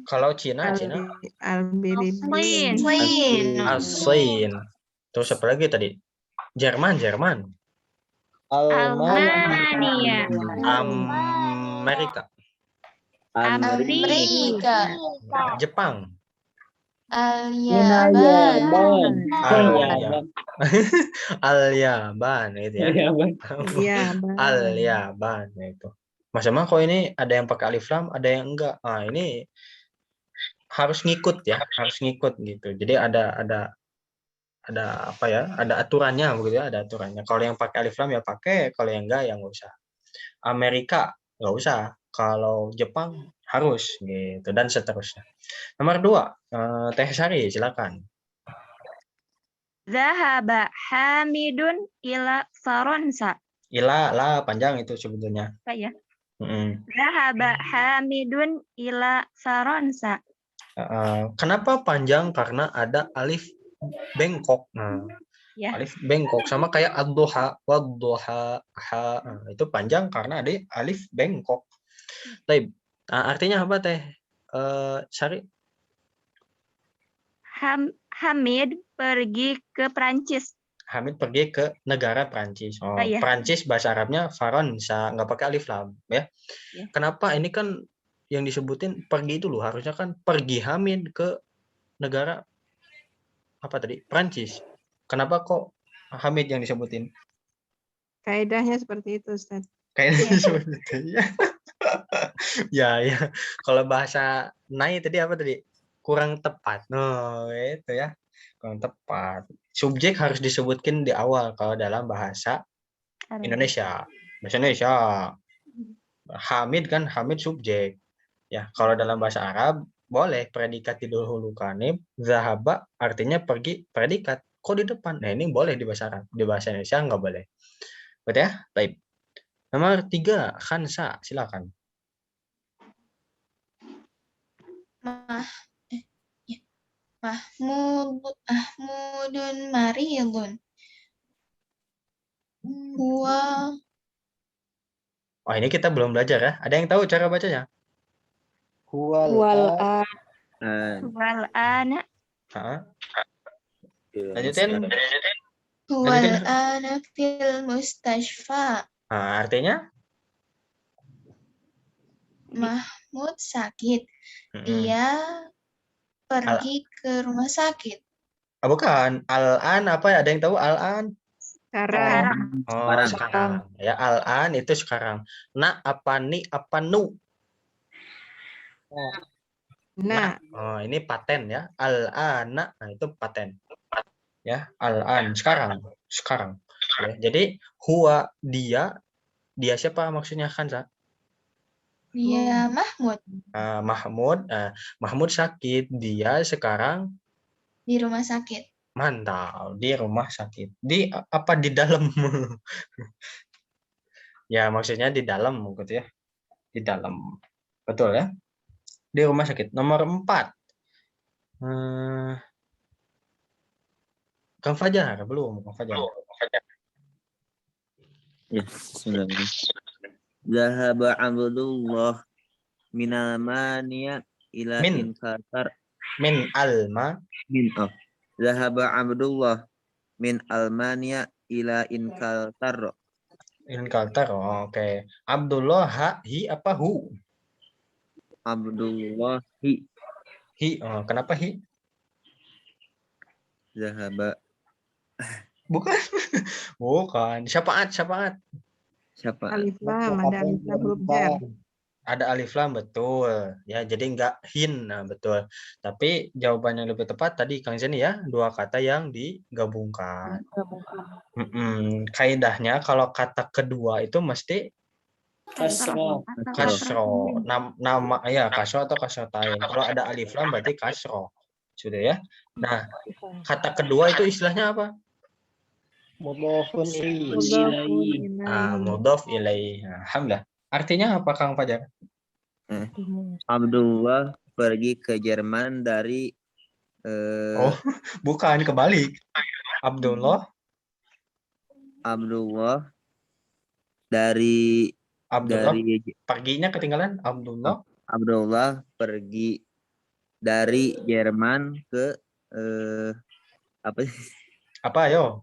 Kalau Cina? Al-Sin. Terus apa lagi tadi? Jerman. Almania. Amerika. Jepang. Al-Yaban gitu ya. Al-Yaban itu. Mas emang kok ini ada yang pakai alif lam, ada yang enggak. Ini harus ngikut ya, gitu. Jadi ada apa ya? Ada aturannya begitu ya, ada aturannya. Kalau yang pakai alif lam ya pakai, kalau yang enggak ya enggak usah. Amerika enggak usah. Kalau Jepang harus gitu dan seterusnya. Nomor 2, Teh Sari silakan. Zahaba Hamidun ila Faransa. Ila panjang itu sebetulnya. Apa ya? Zahaba Hamidun ila Faransa. Kenapa panjang? Karena ada alif bengkok. Ya. Alif bengkok sama kayak ad-duha, wad-duha, ha. Itu panjang karena ada alif bengkok. Taib. Artinya apa Teh Sari? Hamid pergi ke Prancis. Hamid pergi ke negara Prancis. Iya. Prancis bahasa Arabnya Faransa, nggak pakai alif lam ya. Kenapa? Ini kan yang disebutin pergi itu loh, harusnya kan pergi Hamid ke negara apa tadi? Prancis. Kenapa kok Hamid yang disebutin? Kaedahnya seperti itu, Ustaz. Kayaknya seperti itu. Ya, kalau bahasa Nai tadi apa tadi? Kurang tepat. No, itu ya. Kurang tepat. Subjek harus disebutkan di awal kalau dalam bahasa Indonesia. Bahasa Indonesia. Hamid kan, Hamid subjek. Ya, kalau dalam bahasa Arab boleh predikat didahulukan. Zahaba artinya pergi, predikat. Kok di depan? Nah, ini boleh di bahasa Arab. Di bahasa Indonesia nggak boleh. Betul ya? Baik. Nomor 3, Khansa, silakan. Mahmudun maridun. Huwa Oh, ini kita belum belajar ya. Ada yang tahu cara bacanya? Huwal Wal ana Hah? Lanjutin. huwal ana fil mustashfa. Nah, artinya? Mahmud sakit. Mm-mm. Dia pergi ke rumah sakit. Ah, bukan. Al-an apa ya? Ada yang tahu al-an? Sekarang. Oh, sekarang. Ya, al-an itu sekarang. Na apa ni apa nu? Nah, Oh, ini paten ya. Al-ana, nah itu paten. Ya, al-an sekarang. Sekarang. Ya, jadi huwa dia siapa maksudnya Khansa? Dia Mahmud Mahmud sakit, dia sekarang di rumah sakit. mantap di rumah sakit. Di apa di dalam? Ya maksudnya di dalam gitu ya, di dalam, betul ya, di rumah sakit. Nomor 4, Kang Fajar belum, Kang Fajar. Ya, bismillah. Zahaba Abdullah min Almania ila Min. Inkatar Min alma. Zahaba Abdullah min Almania ila Inkatar. Inkaltar. Oh, oke. Abdullah hi apa hu? Abdullah hi Oh, kenapa hi? zahaba Bukan. Bukan. Syafaat. siapa? alif lam, ada alif lam huruf jar. Ada alif lam, betul ya, jadi enggak hin. Nah, betul, tapi jawaban yang lebih tepat tadi Kang Zeni ya, 2 kata yang digabungkan. Kaidahnya kalau kata kedua itu mesti Kasro. kasro, nama ya, kasro atau kasrotain. Kalau ada alif lam berarti kasro, sudah ya. Nah, kata kedua itu istilahnya apa? Mudhofun ilaihi. Mudhof ilaih. Alhamdulillah. Artinya apa Kang Fajar? Abdullah pergi ke Jerman dari Bukan, kebalik. Abdullah dari perginya ketinggalan. Abdullah pergi dari Jerman ke apa ayo?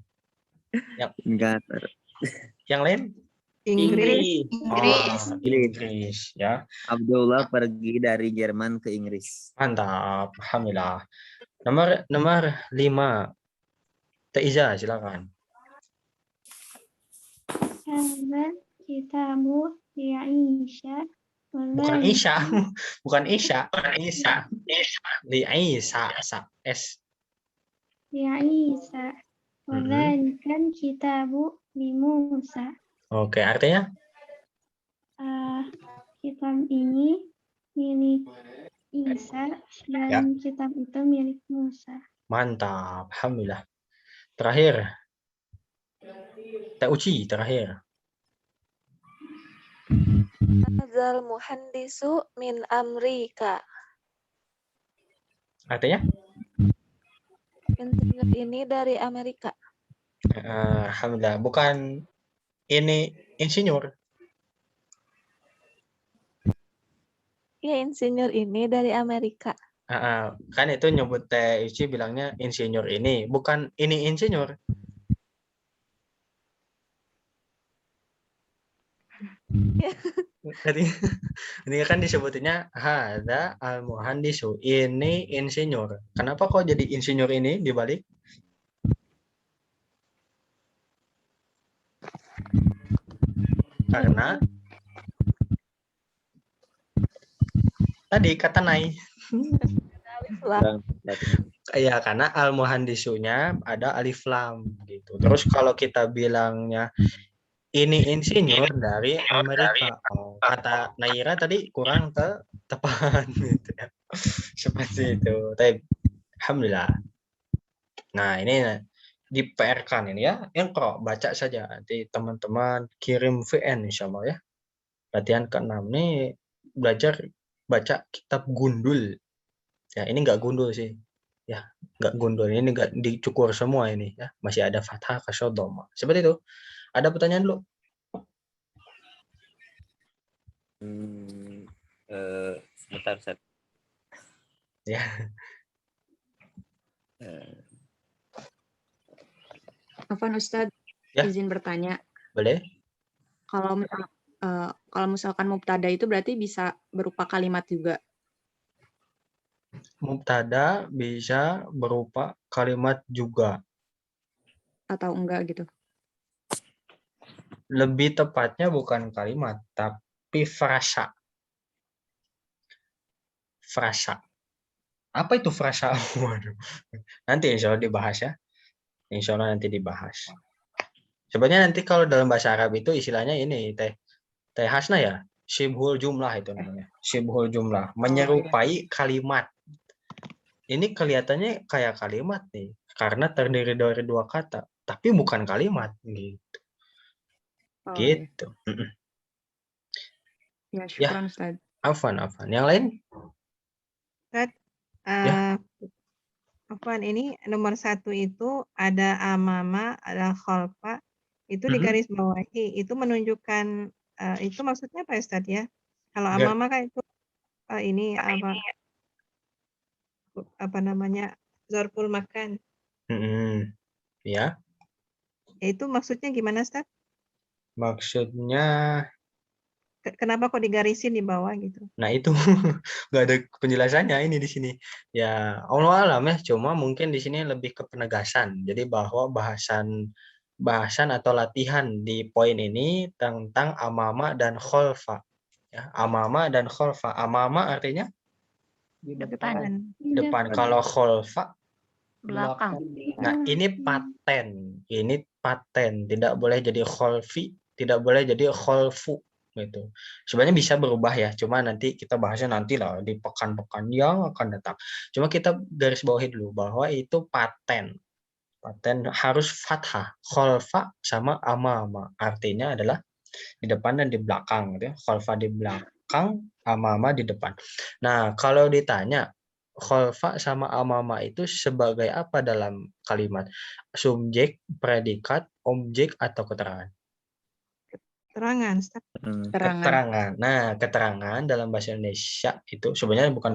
Inkatar. Yang lain? Inggris. Inggris ya. Abdullah pergi dari Jerman ke Inggris. Mantap, alhamdulillah. Nomor 5, Teiza, silakan. Hadza kitabu Aisyah. Bukan Isya. Li Isa, S. Aisyah. Wadzalikan kitabu li Musa. Oke, artinya? Kitab ini milik Isa dan kitab itu milik Musa. Mantap, alhamdulillah. Terakhir, Tauci terakhir. Hazal muhandisu min Amerika. Artinya? Insinyur ini dari Amerika. Alhamdulillah, bukan ini insinyur. Ya, insinyur ini dari Amerika. Kan itu nyebut Teuci bilangnya insinyur ini, bukan ini insinyur. Ini kan disebutinnya hadza al-muhandisu, ini insinyur. Kenapa kok jadi insinyur ini dibalik? Karena tadi kata nai. Kurang tepat. Iya, karena al-muhandisunya ada alif lam gitu. Terus kalau kita bilangnya ini insinyur dari Amerika, oh, kata Naira tadi kurang tepat gitu ya. Seperti itu. Tapi alhamdulillah. Nah, ini di PR-kan ini ya. Engkau baca saja. Nanti teman-teman kirim VN insya Allah ya. Latihan ke-6 nih belajar baca kitab Gundul. Ya, ini enggak gundul sih. Ya, enggak gundul. Ini enggak dicukur semua ini ya. Masih ada fathah kasroh dhamma. Seperti itu. Ada pertanyaan dulu? Sebentar, Ustaz. Ya. Afwan Ustadz, Ya. izin bertanya. Boleh? Kalau misalkan mubtada itu berarti bisa berupa kalimat juga. Mubtada bisa berupa kalimat juga. Atau enggak gitu? Lebih tepatnya bukan kalimat, tapi frasa. Frasa. Apa itu frasa? Waduh. Nanti insya Allah dibahas ya. Insya Allah nanti dibahas. Sebenarnya nanti kalau dalam bahasa Arab itu istilahnya ini teh hasna ya. Syibhul jumlah itu namanya. Syibhul jumlah. Menyerupai kalimat. Ini kelihatannya kayak kalimat nih. Karena terdiri dari dua kata. Tapi bukan kalimat. Gitu. Gitu. Ya, syukran Ustaz. Afwan. Yang lain? Ustaz, Ya. Afwan, ini nomor 1 itu ada amama, ada khalfa, itu di garis bawahi. Itu menunjukkan, itu maksudnya apa ya Ustaz ya? Kalau amama kan itu ini apa namanya, zarful makan. Ya. Itu maksudnya gimana Ustaz? Maksudnya Kenapa kok digarisin di bawah gitu? Nah itu nggak ada penjelasannya ini di sini. Ya Allah alam ya. Cuma mungkin di sini lebih ke penegasan. Jadi bahwa bahasan atau latihan di poin ini tentang amama dan kholfa. Ya, amama dan kholfa. Amama artinya depan. Kalau kholfa Belakang. Nah ini paten. Ini paten. Tidak boleh jadi kholfi. Tidak boleh jadi kholfu. Gitu. Sebenarnya bisa berubah ya, cuma nanti kita bahasnya nanti lah di pekan-pekan yang akan datang. Cuma kita garis bawahi dulu bahwa itu paten harus fathah, kholfa sama amama. Artinya adalah di depan dan di belakang, gitu ya. Kholfa di belakang, amama di depan. Nah kalau ditanya kholfa sama amama itu sebagai apa dalam kalimat? Subjek, predikat, objek atau keterangan? Keterangan. Nah, keterangan dalam bahasa Indonesia itu sebenarnya bukan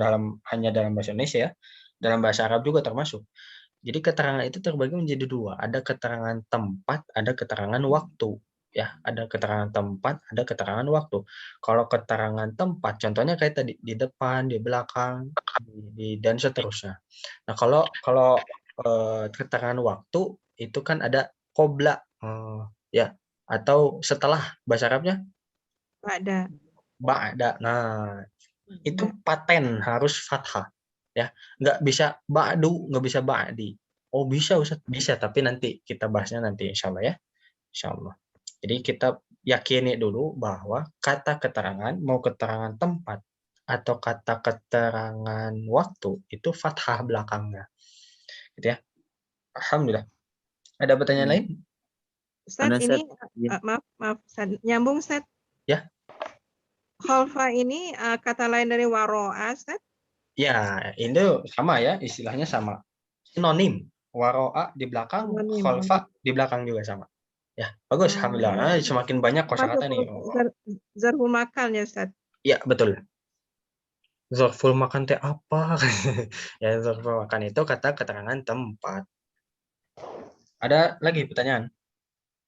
hanya dalam bahasa Indonesia ya, dalam bahasa Arab juga termasuk. Jadi keterangan itu terbagi menjadi dua, ada keterangan tempat, ada keterangan waktu. Ya, ada keterangan tempat, ada keterangan waktu. Kalau keterangan tempat, contohnya kayak tadi di depan, di belakang, dan seterusnya. Nah, kalau keterangan waktu itu kan ada qobla, ya. Atau setelah bahasa Arabnya ba'da. Nah, itu paten harus fathah ya. Nggak bisa ba'du, nggak bisa ba'di. Oh, bisa Ustaz, bisa, tapi nanti kita bahasnya nanti insyaallah ya. Insyaallah. Jadi kita yakini dulu bahwa kata keterangan mau keterangan tempat atau kata keterangan waktu itu fathah belakangnya. Gitu ya. Alhamdulillah. Ada pertanyaan lain? Ustaz, ini maaf Ustaz, nyambung Ustaz. Ya. Kholfa ini kata lain dari waro'a Ustaz? Ya, ini sama ya, istilahnya sama. Sinonim. Waro'a di belakang, kholfa di belakang juga sama. Ya, bagus. Alhamdulillah. Semakin banyak kosakata nih. Zarful makan ya Ustaz? Ya, betul. Zarful makan teh apa? Ya, zarful makan itu kata keterangan tempat. Ada lagi pertanyaan?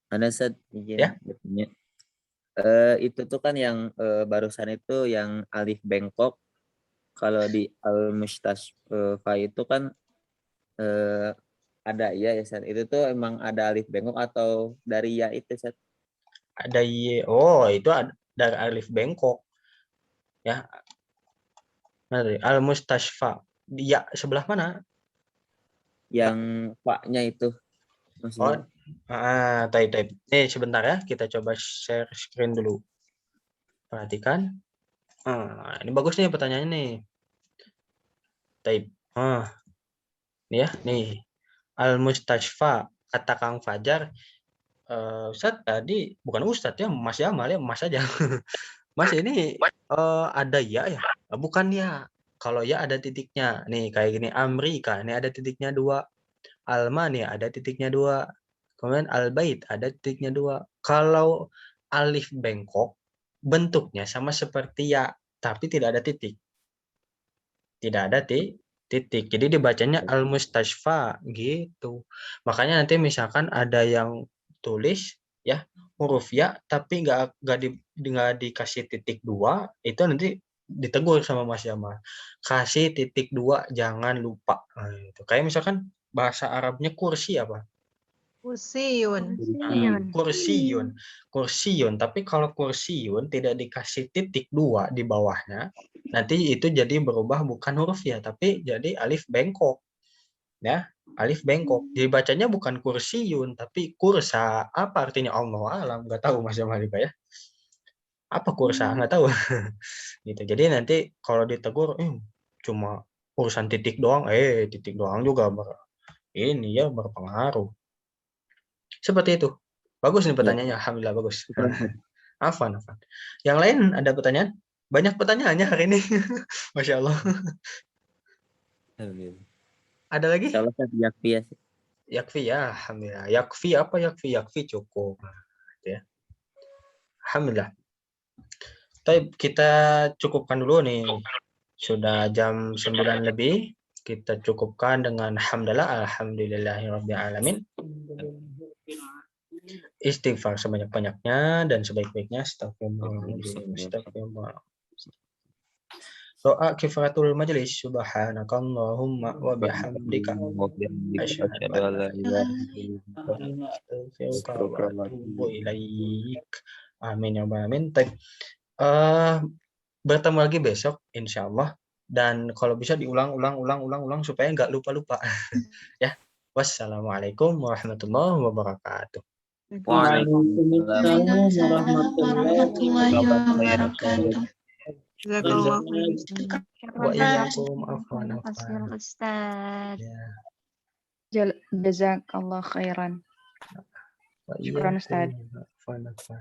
Ada Ustaz, ya? Itu tuh kan yang barusan itu yang alif bengkok. Kalau di al-mustasfa itu kan ada ya Ustaz. Itu tuh emang ada alif bengkok atau dari ya itu Ustaz? Ada Y. Oh, itu dari alif bengkok. Ya. Al-Mustashfa. Ya, sebelah mana? Yang Pak-nya itu Oh, maksudnya. type. Nih, sebentar ya. Kita coba share screen dulu. Perhatikan. Ini bagus nih pertanyaannya nih. Type. Nih ya, nih. Al-Mustashfa. Kata Kang Fajar. Ustadz tadi, bukan Ustadz ya, Mas Jamal ya, Mas aja. Mas ini ada ya? Bukan ya. Kalau ya ada titiknya. Nih kayak gini, Amrika. Ini ada titiknya 2. Alma nih ada titiknya 2. Kemudian Al-Bait ada titiknya 2. Kalau alif bengkok, bentuknya sama seperti ya, tapi tidak ada titik. Tidak ada titik. Jadi dibacanya Al-Mustashfa gitu. Makanya nanti misalkan ada yang tulis ya huruf ya tapi nggak dikasih titik 2, itu nanti ditegur sama Mas Jamal. Kasih titik 2, jangan lupa. Nah, itu. Kayak misalkan bahasa Arabnya kursi apa? Kursiun. Kursiun. Tapi kalau kursiun tidak dikasih titik 2 di bawahnya, nanti itu jadi berubah bukan huruf ya, tapi jadi alif bengkok. Ya, alif bengkok. Jadi bacanya bukan kursiun, tapi kursa. Apa artinya Allah alam? Nggak tahu Mas Jamal juga ya. Apa kursa? Nggak tahu. Gitu. Jadi nanti kalau ditegur, cuma urusan titik doang. Titik doang juga ini ya berpengaruh. Seperti itu. Bagus nih pertanyaannya. Alhamdulillah bagus. Afwan. Yang lain ada pertanyaan? Banyak pertanyaannya hari ini. Masya Allah. Ada lagi? Kalau yakfi ya. Yakfi ya, alhamdulillah. Yakfi apa yakfi? Yakfi cukup. Ya. Alhamdulillah. Kita cukupkan dulu nih. Sudah jam 9 lebih. Kita cukupkan dengan alhamdulillah, alhamdulillahirabbil alamin. Istighfar sebanyak-banyaknya dan sebaik-baiknya. Astagfirullah. Doa kifaratul majlis. Subhanakallahumma wa bihamdika asyhadu an la ilaha illa anta astaghfiruka wa atubu ilaik. Amin ya rabbal alamin. Bertemu lagi besok insyaallah, dan kalau bisa diulang supaya nggak lupa-lupa. Ya. Wassalamualaikum warahmatullahi wabarakatuh. Waalaikumsalam warahmatullahi wabarakatuh. Jazakallah. Wa iyyakum afwan. Ustaz. Jazakallah khairan. Wa Syukran, Ustaz. iyyakum afwan.